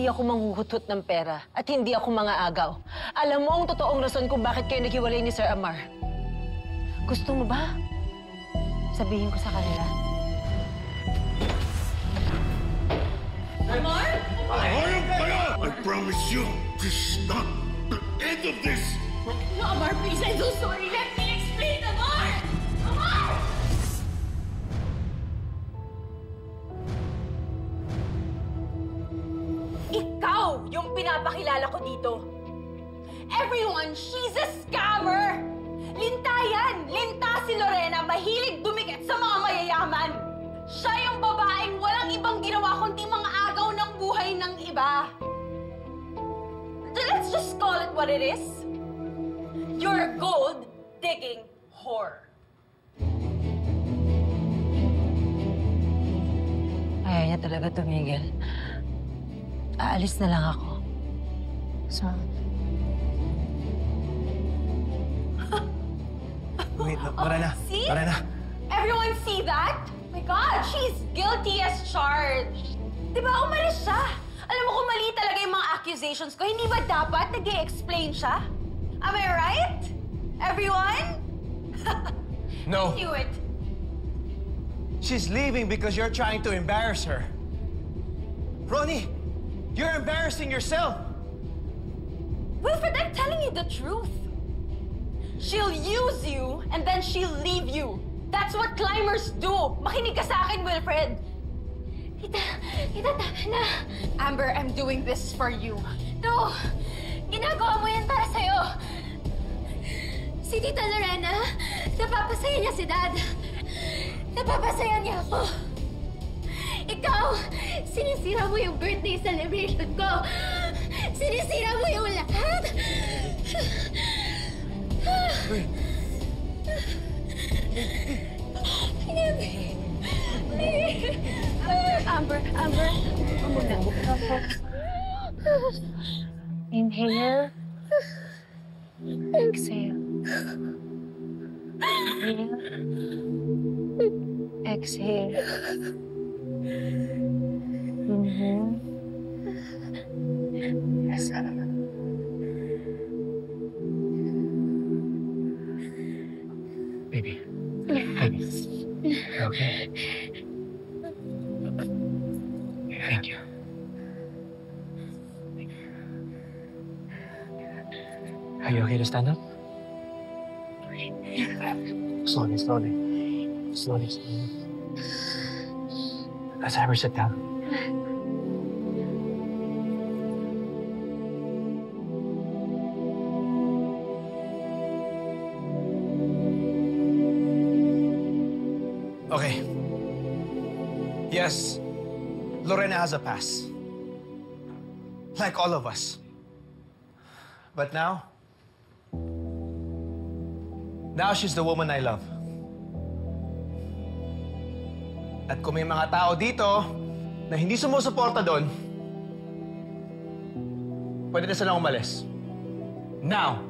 ako manghuhutot ng pera at hindi ako mga agaw. Alam mo ang totoong rason kung bakit kayo naghiwalay ni Sir Amar. Gusto mo ba? Sabihin ko sa kanila. Amar? I promise you, this is not the end of this! No, Amar, please, I'm so sorry. Let me explain, Amar! Amar! Ikaw yung pinapakilala ko dito. Everyone, she's a scammer! Linta yan! Linta si Lorena, mahilig dumikit sa mga mayayaman. Siya yung babaeng walang ibang ginawa kundi mga agaw ng buhay ng iba. Let's just call it what it is. You're a gold-digging whore. Ayaw niya talaga tumigil. Aalis na lang ako. So... Wait, Lorena. See? Lorena. Everyone see that? My God, she's guilty as charged. Diba, umalis siya. Alam mo kung mali talaga yung mga accusations ko, hindi ba dapat nag-i-explain siya? Am I right? Everyone? No. I knew it. She's leaving because you're trying to embarrass her. Ronnie, you're embarrassing yourself. Wilfred, I'm telling you the truth. She'll use you and then she'll leave you. That's what climbers do. Makinig ka sa akin, Wilfred. Tita, tama na. Amber, I'm doing this for you. No! Ginagawa mo yan para sa'yo. Si Tita Lorena, napapasaya niya si Dad. Napapasaya niya ako. Ikaw, sinisira mo yung birthday celebration ko. Sinisira mo yung lahat. Amber. Muna. Inhale. Exhale. Inhale. Exhale. Inhale. Exhale. Baby. Baby. Okay. Thank you. Are you okay to stand up? Slowly. Let's have her sit down. Okay. Yes, Lorena has a past. Like all of us. But now she's the woman I love. At kung may mga tao dito na hindi sumusuporta doon, pwede na silang umalis. Now!